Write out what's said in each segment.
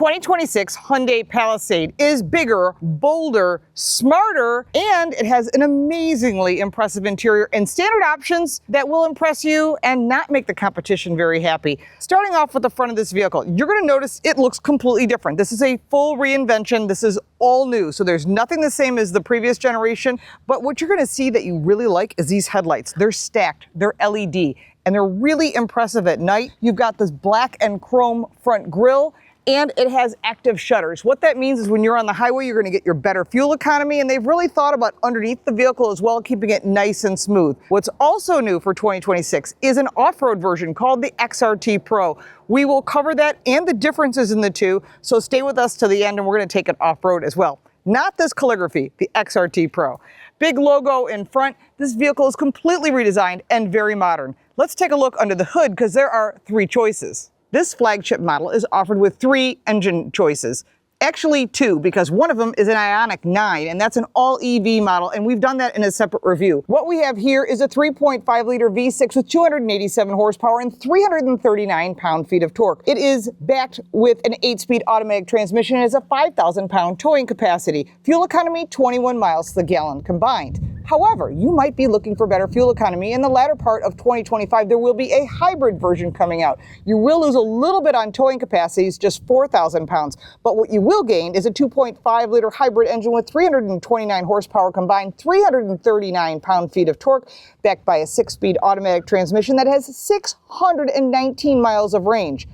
2026 Hyundai Palisade is bigger, bolder, smarter, and it has an amazingly impressive interior and standard options that will impress you and not make the competition very happy. Starting off with the front of this vehicle, you're going to notice it looks completely different. This is a full reinvention. This is all new, so there's nothing the same as the previous generation, but what you're going to see that you really like is these headlights. They're stacked, they're LED, and they're really impressive at night. You've got this black and chrome front grille, and it has active shutters. What that means is when you're on the highway, you're going to get your better fuel economy, and they've really thought about underneath the vehicle as well, keeping it nice and smooth. What's also new for 2026 is an off-road version called the XRT Pro. We will cover that and the differences in the two, so stay with us to the end, and we're going to take it off-road as well. Not this Calligraphy, the XRT Pro. Big logo in front. This vehicle is completely redesigned and very modern. Let's take a look under the hood because there are three choices. This flagship model is offered with 3 engine choices. Actually 2, because one of them is an Ioniq 9, and that's an all-EV model, and we've done that in a separate review. What we have here is a 3.5-liter V6 with 287 horsepower and 339 pound-feet of torque. It is backed with an 8-speed automatic transmission and has a 5,000-pound towing capacity. Fuel economy, 21 miles to the gallon combined. However, you might be looking for better fuel economy. In the latter part of 2025, there will be a hybrid version coming out. You will lose a little bit on towing capacities, just 4,000 pounds, but what you will gain is a 2.5-liter hybrid engine with 329 horsepower combined, 339 pound-feet of torque, backed by a 6-speed automatic transmission that has 619 miles of range.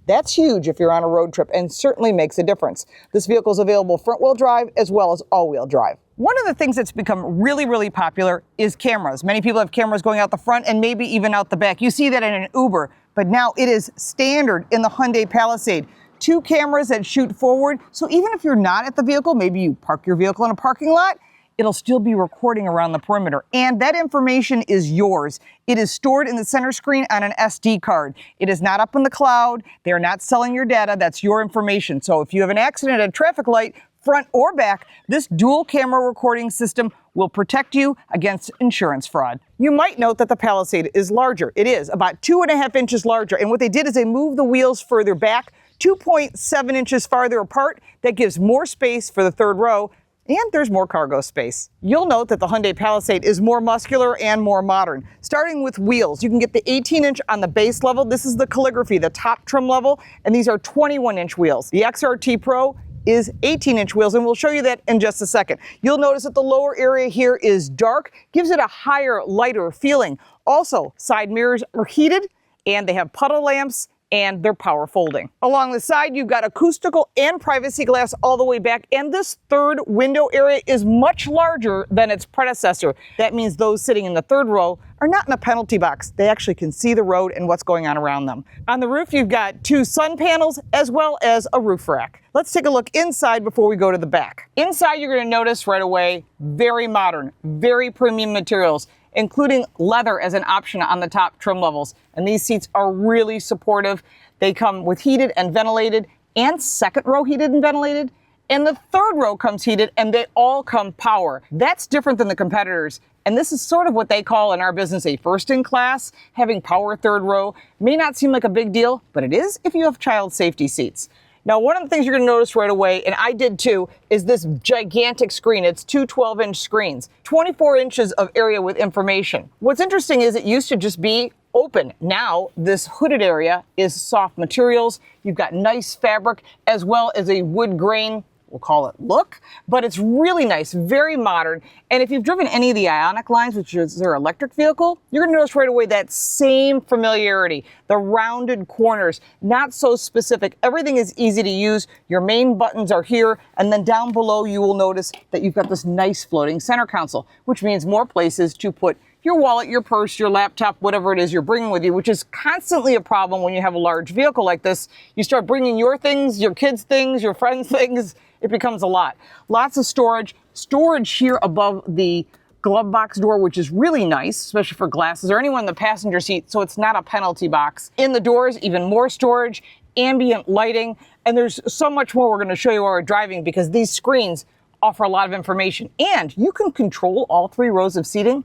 That's huge if you're on a road trip and certainly makes a difference. This vehicle is available front-wheel drive as well as all-wheel drive. One of the things that's become really popular is cameras. Many people have cameras going out the front and maybe even out the back. You see that in an Uber, but now it is standard in the Hyundai Palisade. 2 cameras that shoot forward, so even if you're not at the vehicle, maybe you park your vehicle in a parking lot, it'll still be recording around the perimeter. And that information is yours. It is stored in the center screen on an SD card. It is not up in the cloud. They're not selling your data. That's your information. So if you have an accident at a traffic light, front or back, this dual camera recording system will protect you against insurance fraud. You might note that the Palisade is larger. It is about 2.5 inches larger. And what they did is they moved the wheels further back, 2.7 inches farther apart. That gives more space for the third row. And there's more cargo space. You'll note that the Hyundai Palisade is more muscular and more modern. Starting with wheels, you can get the 18-inch on the base level. This is the Calligraphy, the top trim level, and these are 21-inch wheels. The XRT Pro is 18-inch wheels, and we'll show you that in just a second. You'll notice that the lower area here is dark, gives it a higher, lighter feeling. Also, side mirrors are heated, and they have puddle lamps, and they're power folding. Along the side, you've got acoustical and privacy glass all the way back, and this third window area is much larger than its predecessor. That means those sitting in the third row are not in a penalty box. They actually can see the road and what's going on around them. On the roof, you've got 2 sun panels as well as a roof rack. Let's take a look inside before we go to the back. Inside, you're going to notice right away, very modern, very premium materials, including leather as an option on the top trim levels. And these seats are really supportive. They come with heated and ventilated, and second row heated and ventilated. And the third row comes heated, and they all come power. That's different than the competitors. And this is sort of what they call in our business a first in class. Having power third row may not seem like a big deal, but it is if you have child safety seats. Now, one of the things you're going to notice right away, and I did too, is this gigantic screen. It's 2 12-inch screens, 24 inches of area with information. What's interesting is it used to just be open. Now, this hooded area is soft materials. You've got nice fabric as well as a wood grain, we'll call it look, but it's really nice, very modern. And if you've driven any of the Ioniq lines, which is their electric vehicle, you're going to notice right away that same familiarity. The rounded corners, not so specific. Everything is easy to use. Your main buttons are here, and then down below you will notice that you've got this nice floating center console, which means more places to put your wallet, your purse, your laptop, whatever it is you're bringing with you, which is constantly a problem when you have a large vehicle like this. You start bringing your things, your kids' things, your friends' things, it becomes a lot. Lots of storage. Storage here above the glove box door, which is really nice, especially for glasses or anyone in the passenger seat, so it's not a penalty box. In the doors, even more storage, ambient lighting, and there's so much more we're going to show you while we're driving because these screens offer a lot of information. And you can control all 3 rows of seating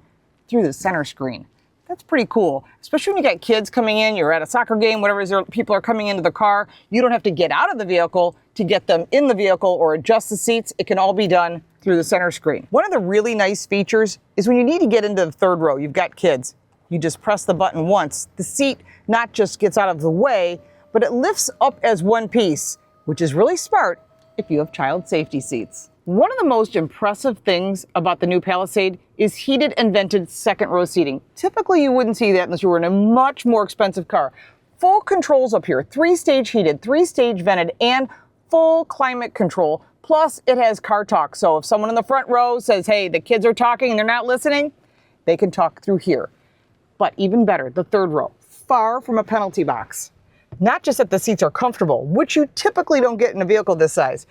through the center screen. That's pretty cool, especially when you got kids coming in, you're at a soccer game, whatever it is, people are coming into the car. You don't have to get out of the vehicle to get them in the vehicle or adjust the seats. It can all be done through the center screen. One of the really nice features is when you need to get into the third row, you've got kids, you just press the button once. The seat not just gets out of the way, but it lifts up as one piece, which is really smart if you have child safety seats. One of the most impressive things about the new Palisade is heated and vented second row seating. Typically you wouldn't see that unless you were in a much more expensive car. Full controls up here, 3-stage heated, 3-stage vented, and full climate control. Plus it has car talk. So if someone in the front row says, hey, the kids are talking and they're not listening, they can talk through here. But even better, the third row, far from a penalty box. Not just that the seats are comfortable, which you typically don't get in a vehicle this size.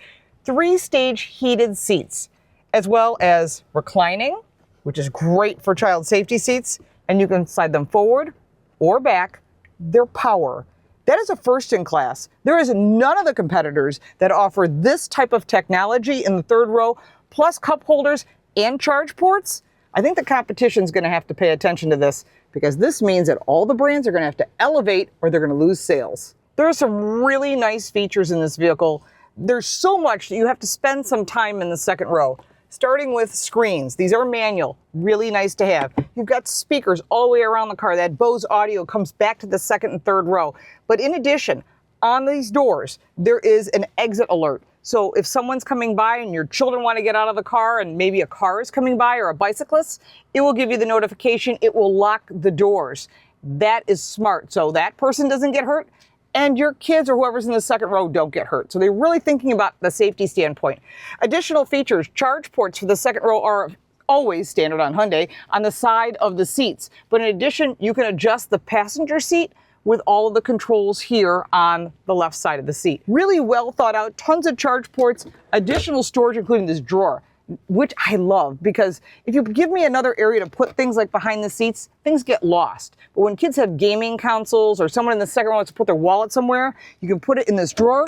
3-stage heated seats, as well as reclining, which is great for child safety seats, and you can slide them forward or back. They're power. That is a first in class. There is none of the competitors that offer this type of technology in the third row, plus cup holders and charge ports. I think the competition is going to have to pay attention to this, because this means that all the brands are going to have to elevate or they're going to lose sales. There are some really nice features in this vehicle. There's so much that you have to spend some time in the second row, starting with screens. These are manual, really nice to have. You've got speakers all the way around the car. That Bose audio comes back to the second and third row. But in addition, on these doors, there is an exit alert. So if someone's coming by and your children want to get out of the car and maybe a car is coming by or a bicyclist, it will give you the notification. It will lock the doors. That is smart. So that person doesn't get hurt and your kids or whoever's in the second row don't get hurt. So they're really thinking about the safety standpoint. Additional features, charge ports for the second row are always standard on Hyundai on the side of the seats. But in addition, you can adjust the passenger seat with all of the controls here on the left side of the seat. Really well thought out, tons of charge ports, additional storage, including this drawer, which I love, because if you give me another area to put things like behind the seats, things get lost. But when kids have gaming consoles or someone in the second row wants to put their wallet somewhere, you can put it in this drawer,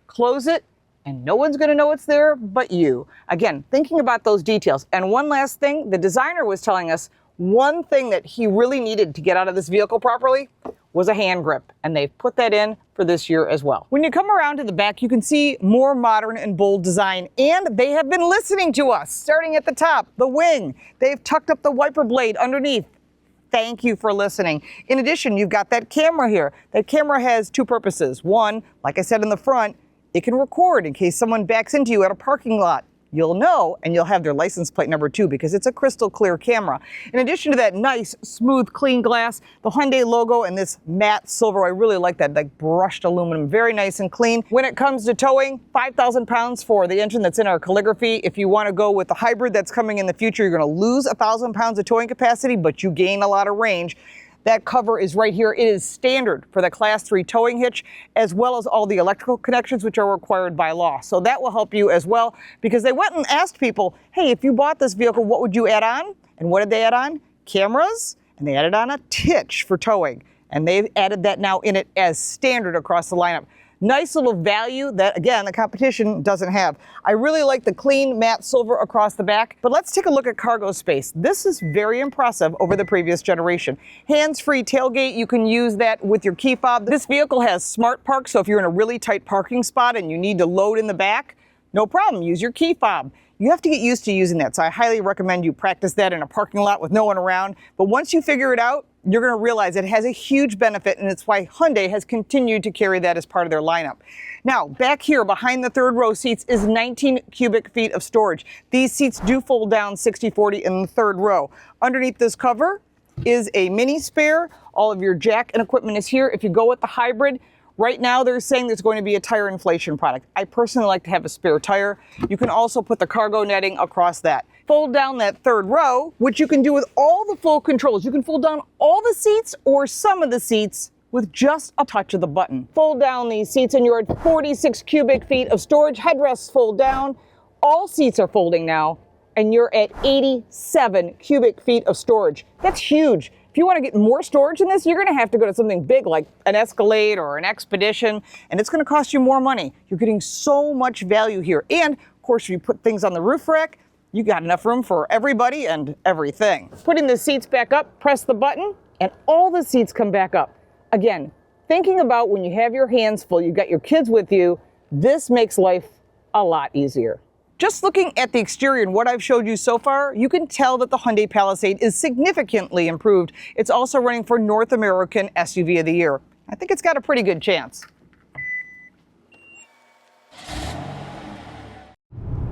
close it, and no one's going to know it's there but you. Again, thinking about those details. And one last thing, the designer was telling us one thing that he really needed to get out of this vehicle properly was a hand grip, and they've put that in for this year as well. When you come around to the back, you can see more modern and bold design, and they have been listening to us. Starting at the top, the wing, they've tucked up the wiper blade underneath. Thank you for listening. In addition, you've got that camera here. That camera has two purposes. One, like I said in the front, it can record in case someone backs into you at a parking lot. You'll know, and you'll have their license plate number too, because it's a crystal clear camera. In addition to that nice, smooth, clean glass, the Hyundai logo and this matte silver, I really like that, like brushed aluminum, very nice and clean. When it comes to towing, 5,000 pounds for the engine that's in our Calligraphy. If you want to go with the hybrid that's coming in the future, you're going to lose 1,000 pounds of towing capacity, but you gain a lot of range. That cover is right here. It is standard for the Class 3 towing hitch, as well as all the electrical connections, which are required by law. So that will help you as well, because they went and asked people, hey, if you bought this vehicle, what would you add on? And what did they add on? Cameras, and they added on a hitch for towing. And they've added that now in it as standard across the lineup. Nice little value that, again, the competition doesn't have. I really like the clean matte silver across the back, but let's take a look at cargo space. This is very impressive over the previous generation. Hands-free tailgate, you can use that with your key fob. This vehicle has smart park, so if you're in a really tight parking spot and you need to load in the back, no problem, use your key fob. You have to get used to using that, so I highly recommend you practice that in a parking lot with no one around. But once you figure it out, you're going to realize it has a huge benefit, and it's why Hyundai has continued to carry that as part of their lineup. Now, back here behind the third row seats is 19 cubic feet of storage. These seats do fold down 60-40 in the third row. Underneath this cover is a mini spare. All of your jack and equipment is here. If you go with the hybrid, right now they're saying there's going to be a tire inflation product. I personally like to have a spare tire. You can also put the cargo netting across that. Fold down that third row, which you can do with all the full controls. You can fold down all the seats or some of the seats with just a touch of the button. Fold down these seats and you're at 46 cubic feet of storage. Headrests fold down. All seats are folding now, and you're at 87 cubic feet of storage. That's huge. If you want to get more storage in this, you're going to have to go to something big like an Escalade or an Expedition, and it's going to cost you more money. You're getting so much value here. And, of course, if you put things on the roof rack, you got enough room for everybody and everything. Putting the seats back up, press the button, and all the seats come back up. Again, thinking about when you have your hands full, you've got your kids with you, this makes life a lot easier. Just looking at the exterior and what I've showed you so far, you can tell that the Hyundai Palisade is significantly improved. It's also running for North American SUV of the Year. I think it's got a pretty good chance.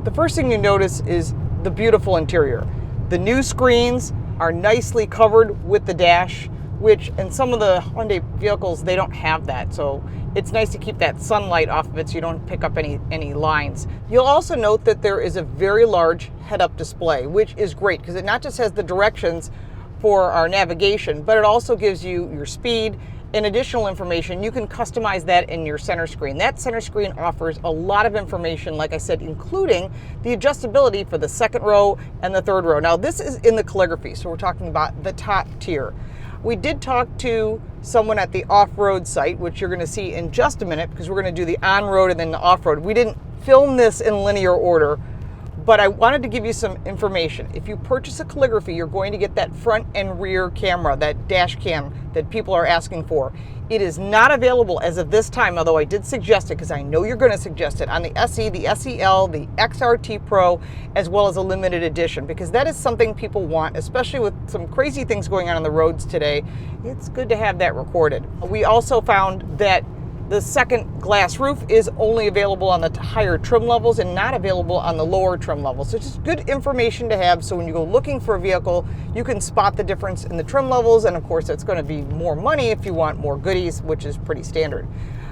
The first thing you notice is the beautiful interior. The new screens are nicely covered with the dash, which in some of the Hyundai vehicles, they don't have that. So it's nice to keep that sunlight off of it so you don't pick up any lines. You'll also note that there is a very large head-up display, which is great because it not just has the directions for our navigation, but it also gives you your speed and additional information. You can customize that in your center screen. That center screen offers a lot of information, like I said, including the adjustability for the second row and the third row. Now this is in the calligraphy, so we're talking about the top tier. We did talk to someone at the off-road site, which you're going to see in just a minute because we're going to do the on-road and then the off-road. We didn't film this in linear order, but I wanted to give you some information. If you purchase a calligraphy, you're going to get that front and rear camera, that dash cam that people are asking for. It is not available as of this time, although I did suggest it because I know you're going to suggest it on the SE, the SEL, the XRT Pro, as well as a limited edition, because that is something people want, especially with some crazy things going on the roads today. It's good to have that recorded. We also found that the second glass roof is only available on the higher trim levels and not available on the lower trim levels. So it's just good information to have so when you go looking for a vehicle, you can spot the difference in the trim levels, and of course it's going to be more money if you want more goodies, which is pretty standard.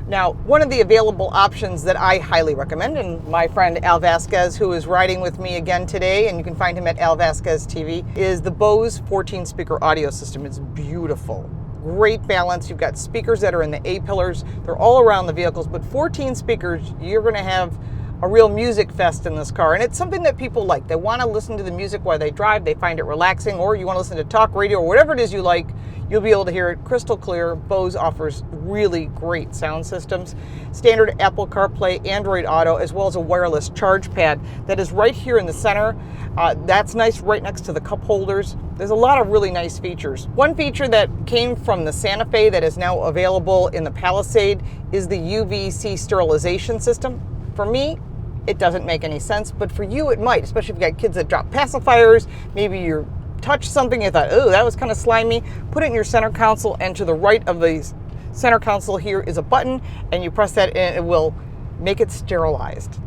Now, one of the available options that I highly recommend, and my friend Al Vasquez, who is riding with me again today, and you can find him at Al Vasquez TV, is the Bose 14-speaker audio system. It's beautiful. Great balance. You've got speakers that are in the A-pillars. They're all around the vehicles, but 14 speakers, you're going to have a real music fest in this car. And it's something that people like. They want to listen to the music while they drive. They find it relaxing, or you want to listen to talk radio or whatever it is you like. You'll be able to hear it crystal clear. Bose offers really great sound systems. Standard Apple CarPlay, Android Auto, as well as a wireless charge pad that is right here in the center. That's nice right next to the cup holders. There's a lot of really nice features. One feature that came from the Santa Fe that is now available in the Palisade is the UVC sterilization system. For me, it doesn't make any sense, but for you it might, especially if you've got kids that drop pacifiers. Maybe you touched something, you thought, oh, that was kind of slimy. Put it in your center console, and to the right of the center console here is a button, and you press that and it will make it sterilized.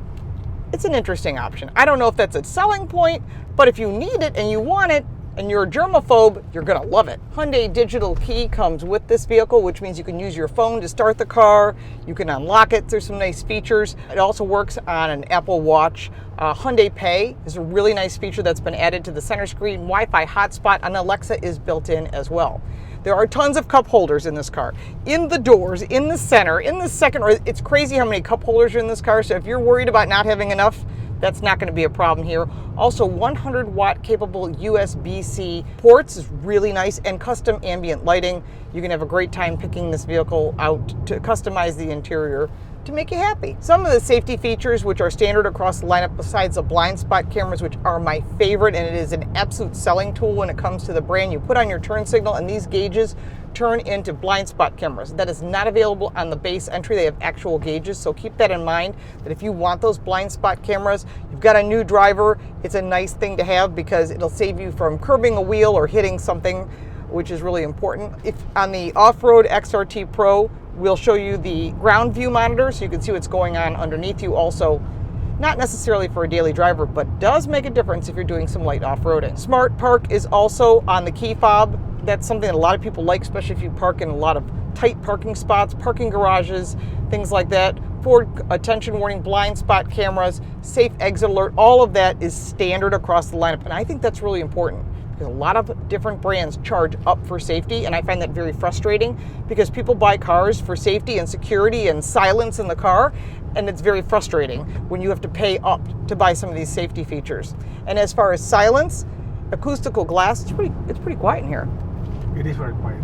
It's an interesting option. I don't know if that's a selling point, but if you need it and you want it, and you're a germaphobe, you're gonna love it. Hyundai Digital Key comes with this vehicle, which means you can use your phone to start the car. You can unlock it. There's some nice features. It also works on an Apple Watch. Hyundai Pay is a really nice feature that's been added to the center screen. Wi-Fi hotspot and Alexa is built in as well. There are tons of cup holders in this car. In the doors, in the center, in the second row. It's crazy how many cup holders are in this car, so if you're worried about not having enough, that's not going to be a problem here. Also, 100-watt capable USB-C ports is really nice, and custom ambient lighting. You can have a great time picking this vehicle out to customize the interior to make you happy. Some of the safety features which are standard across the lineup, besides the blind spot cameras, which are my favorite, and it is an absolute selling tool when it comes to the brand. You put on your turn signal and these gauges turn into blind spot cameras. That is not available on the base entry. They have actual gauges, so keep that in mind, that if you want those blind spot cameras, you've got a new driver, it's a nice thing to have because it'll save you from curbing a wheel or hitting something, which is really important. If on the off-road XRT Pro, we'll show you the ground view monitor so you can see what's going on underneath you. Also, not necessarily for a daily driver, but does make a difference if you're doing some light off-roading. Smart Park is also on the key fob. That's something that a lot of people like, especially if you park in a lot of tight parking spots, parking garages, things like that. Forward attention warning, blind spot cameras, safe exit alert, all of that is standard across the lineup. And I think that's really important because a lot of different brands charge up for safety, and I find that very frustrating because people buy cars for safety and security and silence in the car, and it's very frustrating when you have to pay up to buy some of these safety features. And as far as silence, acoustical glass, it's pretty quiet in here. It is very quiet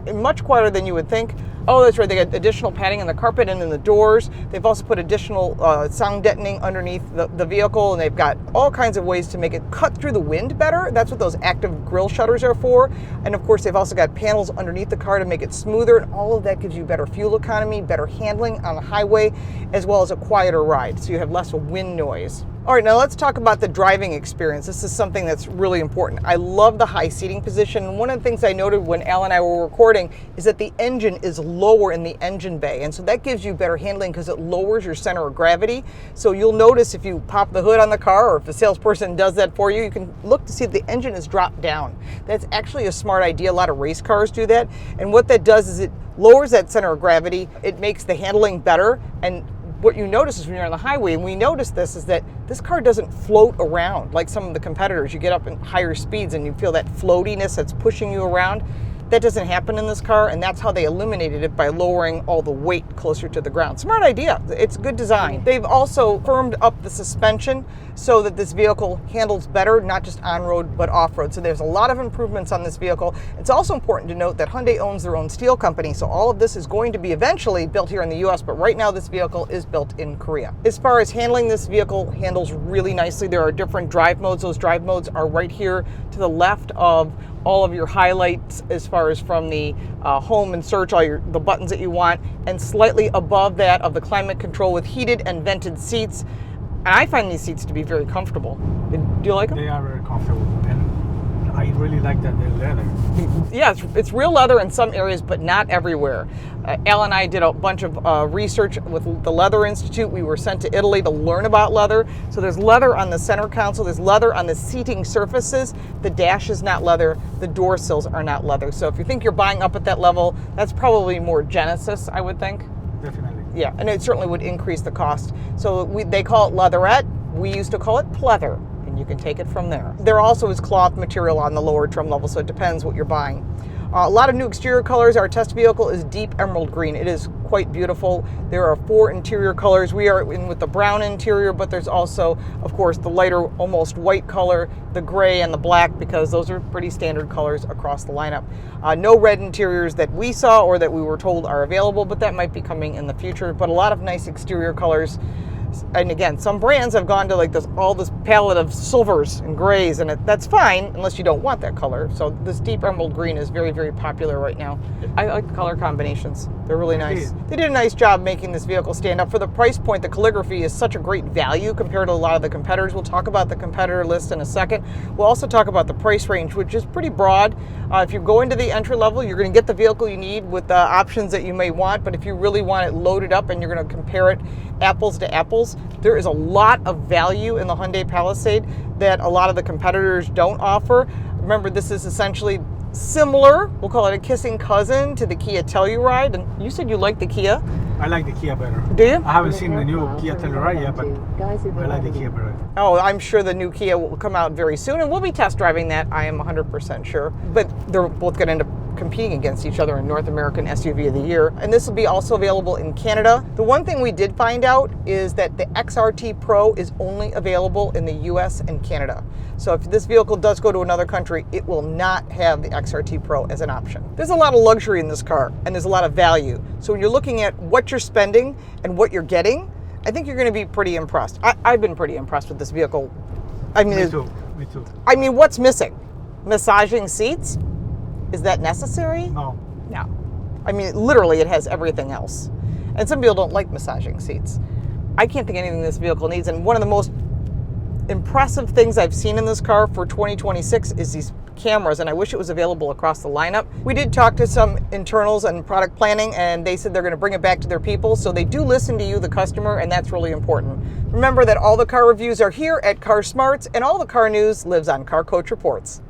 here. Much quieter than you would think. Oh, that's right. They got additional padding in the carpet and in the doors. They've also put additional sound deadening underneath the vehicle, and they've got all kinds of ways to make it cut through the wind better. That's what those active grille shutters are for. And of course, they've also got panels underneath the car to make it smoother, and all of that gives you better fuel economy, better handling on the highway, as well as a quieter ride, so you have less wind noise. All right, now let's talk about the driving experience. This is something that's really important. I love the high seating position. One of the things I noted when Al and I were recording is that the engine is lower in the engine bay, and so that gives you better handling because it lowers your center of gravity. So you'll notice if you pop the hood on the car, or if the salesperson does that for you, you can look to see if the engine is dropped down. That's actually a smart idea. A lot of race cars do that, and what that does is it lowers that center of gravity. It makes the handling better, and what you notice is when you're on the highway, and we notice this, is that this car doesn't float around like some of the competitors. You get up in higher speeds and you feel that floatiness that's pushing you around. That doesn't happen in this car, and that's how they eliminated it, by lowering all the weight closer to the ground. Smart idea. It's good design. They've also firmed up the suspension so that this vehicle handles better, not just on-road, but off-road. So there's a lot of improvements on this vehicle. It's also important to note that Hyundai owns their own steel company, so all of this is going to be eventually built here in the US, but right now this vehicle is built in Korea. As far as handling, this vehicle handles really nicely. There are different drive modes. Those drive modes are right here to the left of all of your highlights, as far as from the home and search, the buttons that you want, and slightly above that of the climate control with heated and vented seats. And I find these seats to be very comfortable. Do you like them? They are very comfortable, and I really like that they're leather. Yeah, it's real leather in some areas, but not everywhere. Al and I did a bunch of research with the Leather Institute. We were sent to Italy to learn about leather. So there's leather on the center console, there's leather on the seating surfaces. The dash is not leather, the door sills are not leather. So if you think you're buying up at that level, that's probably more Genesis, I would think. Definitely. Yeah, and it certainly would increase the cost. So they call it leatherette. We used to call it pleather, and you can take it from there. There also is cloth material on the lower trim level, so it depends what you're buying. A lot of new exterior colors. Our test vehicle is deep emerald green. It is quite beautiful. There are 4 interior colors. We are in with the brown interior, but there's also, of course, the lighter, almost white color, the gray, and the black, because those are pretty standard colors across the lineup. No red interiors that we saw or that we were told are available, but that might be coming in the future. But a lot of nice exterior colors. And again, some brands have gone to like all this palette of silvers and grays, and that's fine unless you don't want that color. So this deep emerald green is very, very popular right now. I like the color combinations. They're really nice. They did a nice job making this vehicle stand up. For the price point, the Calligraphy is such a great value compared to a lot of the competitors. We'll talk about the competitor list in a second. We'll also talk about the price range, which is pretty broad. If you go into the entry level, you're going to get the vehicle you need with the options that you may want. But if you really want it loaded up and you're going to compare it apples to apples, there is a lot of value in the Hyundai Palisade that a lot of the competitors don't offer. Remember, this is essentially similar, we'll call it a kissing cousin to the Kia Telluride. And you said you like the Kia? I like the Kia better. Do you? I haven't seen the new Kia Telluride yet, but I like the Kia better. Oh, I'm sure the new Kia will come out very soon, and we'll be test driving that, I am 100% sure. But they're both going to end up competing against each other in North American SUV of the Year. And this will be also available in Canada. The one thing we did find out is that the XRT Pro is only available in the US and Canada. So if this vehicle does go to another country, it will not have the XRT Pro as an option. There's a lot of luxury in this car, and there's a lot of value. So when you're looking at what you're spending and what you're getting, I think you're going to be pretty impressed. I've been pretty impressed with this vehicle. I mean, Me too. I mean, what's missing? Massaging seats? Is that necessary? No. No. I mean, literally, it has everything else. And some people don't like massaging seats. I can't think of anything this vehicle needs. And one of the most impressive things I've seen in this car for 2026 is these cameras, and I wish it was available across the lineup. We did talk to some internals and product planning, and they said they're going to bring it back to their people. So they do listen to you, the customer, and that's really important. Remember that all the car reviews are here at Car Smarts, and all the car news lives on Car Coach Reports.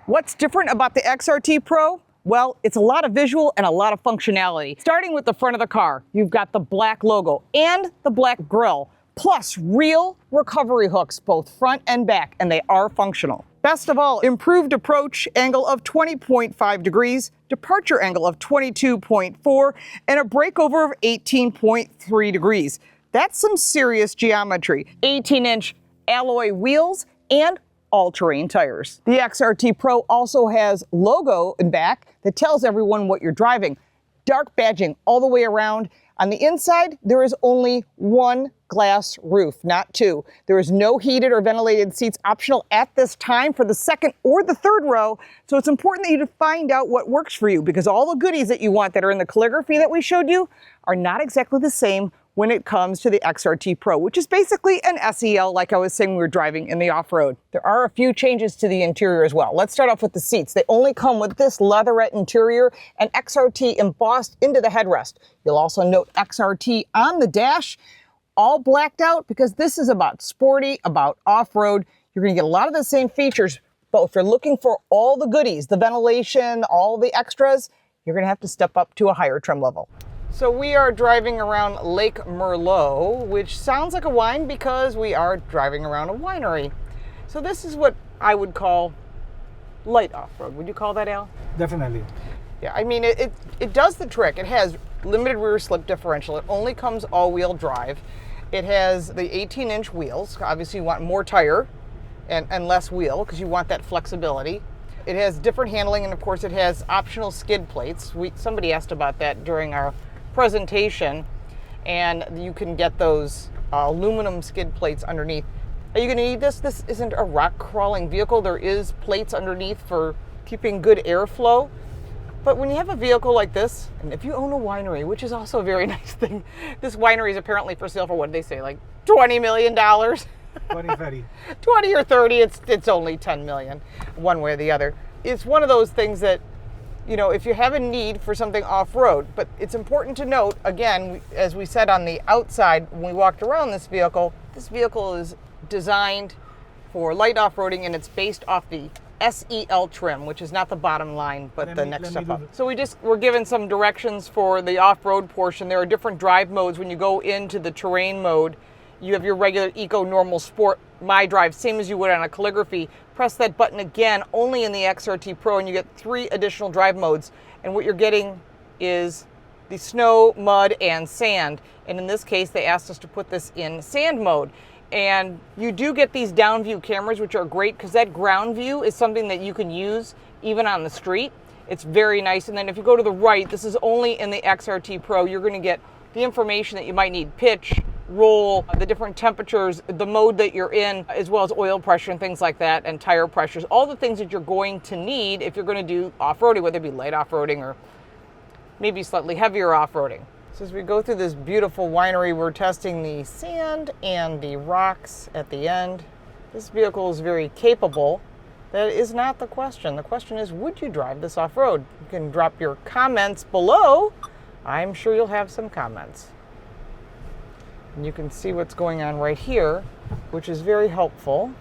What's different about the XRT Pro? Well, it's a lot of visual and a lot of functionality. Starting with the front of the car, you've got the black logo and the black grille, plus real recovery hooks, both front and back, and they are functional. Best of all, improved approach angle of 20.5 degrees, departure angle of 22.4, and a breakover of 18.3 degrees. That's some serious geometry. 18-inch alloy wheels and all-terrain tires. The XRT Pro also has logo in back that tells everyone what you're driving. Dark badging all the way around. On the inside, there is only one glass roof, not two. There is no heated or ventilated seats optional at this time for the second or the third row. So it's important that you find out what works for you, because all the goodies that you want that are in the calligraphy that we showed you are not exactly the same when it comes to the XRT Pro, which is basically an SEL, like I was saying we were driving in the off-road. There are a few changes to the interior as well. Let's start off with the seats. They only come with this leatherette interior and XRT embossed into the headrest. You'll also note XRT on the dash, all blacked out, because this is about sporty, about off-road. You're gonna get a lot of the same features, but if you're looking for all the goodies, the ventilation, all the extras, you're gonna have to step up to a higher trim level. So we are driving around Lake Merlot, which sounds like a wine because we are driving around a winery. So this is what I would call light off-road. Would you call that, Al? Definitely. Yeah, I mean, it does the trick. It has limited rear slip differential. It only comes all-wheel drive. It has the 18-inch wheels. Obviously, you want more tire and less wheel because you want that flexibility. It has different handling, and of course, it has optional skid plates. Somebody asked about that during our presentation, and you can get those aluminum skid plates underneath. Are you going to need this? This isn't a rock crawling vehicle. There is plates underneath for keeping good airflow. But when you have a vehicle like this, and if you own a winery, which is also a very nice thing, this winery is apparently for sale for, what did they say, like $20 million? 20, 30. 20 or 30, it's only 10 million, one way or the other. It's one of those things that, you know, if you have a need for something off-road, but it's important to note, again, as we said on the outside when we walked around this vehicle is designed for light off-roading, and it's based off the SEL trim, which is not the bottom line, but the next step up. So we're given some directions for the off-road portion. There are different drive modes. When you go into the terrain mode, you have your regular eco, normal, sport, my drive, same as you would on a calligraphy. Press that button again, only in the XRT Pro, and you get 3 additional drive modes. And what you're getting is the snow, mud, and sand. And in this case, they asked us to put this in sand mode. And you do get these down view cameras, which are great because that ground view is something that you can use even on the street. It's very nice. And then if you go to the right, this is only in the XRT Pro. You're going to get the information that you might need: pitch, roll, the different temperatures, the mode that you're in, as well as oil pressure and things like that, and tire pressures, all the things that you're going to need if you're going to do off-roading, whether it be light off-roading or maybe slightly heavier off-roading. So as we go through this beautiful winery, we're testing the sand and the rocks at the end. This vehicle is very capable. That is not the question. The question is, would you drive this off-road? You can drop your comments below. I'm sure you'll have some comments. And you can see what's going on right here, which is very helpful.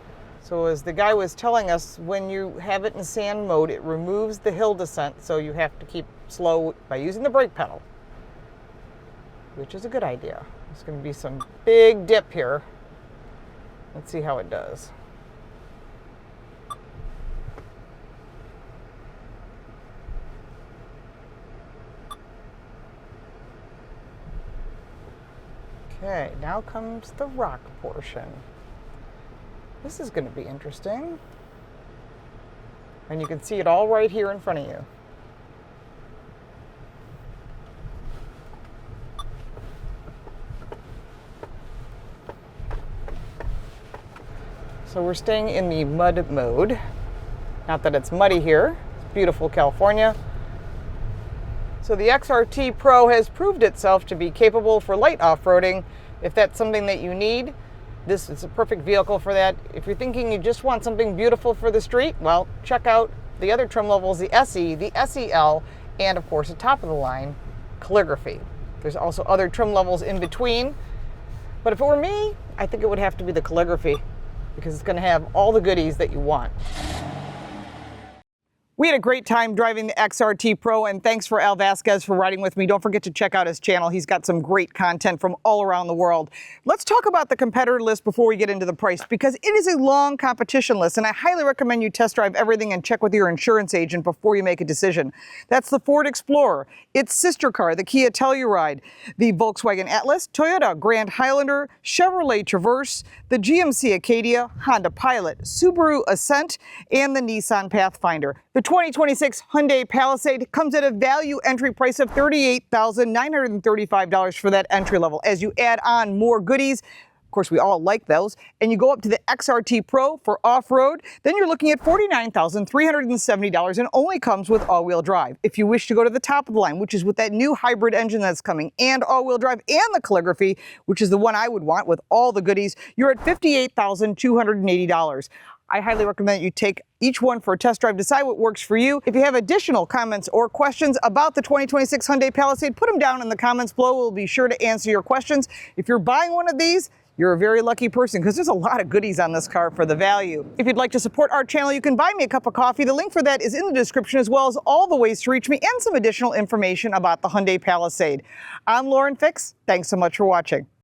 So as the guy was telling us, when you have it in sand mode, it removes the hill descent, so you have to keep slow by using the brake pedal, which is a good idea. There's going to be some big dip here. Let's see how it does. Okay, now comes the rock portion. This is going to be interesting. And you can see it all right here in front of you. So we're staying in the mud mode. Not that it's muddy here. It's beautiful California. So the XRT Pro has proved itself to be capable for light off-roading. If that's something that you need, this is a perfect vehicle for that. If you're thinking you just want something beautiful for the street, well, check out the other trim levels, the SE, the SEL, and of course, the top of the line, Calligraphy. There's also other trim levels in between. But if it were me, I think it would have to be the Calligraphy, because it's going to have all the goodies that you want. We had a great time driving the XRT Pro, and thanks for Al Vasquez for riding with me. Don't forget to check out his channel. He's got some great content from all around the world. Let's talk about the competitor list before we get into the price, because it is a long competition list, and I highly recommend you test drive everything and check with your insurance agent before you make a decision. That's the Ford Explorer, its sister car, the Kia Telluride, the Volkswagen Atlas, Toyota Grand Highlander, Chevrolet Traverse, the GMC Acadia, Honda Pilot, Subaru Ascent, and the Nissan Pathfinder. The 2026 Hyundai Palisade comes at a value entry price of $38,935 for that entry level. As you add on more goodies, of course, we all like those, and you go up to the XRT Pro for off-road, then you're looking at $49,370 and only comes with all-wheel drive. If you wish to go to the top of the line, which is with that new hybrid engine that's coming, and all-wheel drive, and the Calligraphy, which is the one I would want with all the goodies, you're at $58,280. I highly recommend that you take each one for a test drive, decide what works for you. If you have additional comments or questions about the 2026 Hyundai Palisade, put them down in the comments below. We'll be sure to answer your questions. If you're buying one of these, you're a very lucky person because there's a lot of goodies on this car for the value. If you'd like to support our channel, you can buy me a cup of coffee. The link for that is in the description, as well as all the ways to reach me and some additional information about the Hyundai Palisade. I'm Lauren Fix. Thanks so much for watching.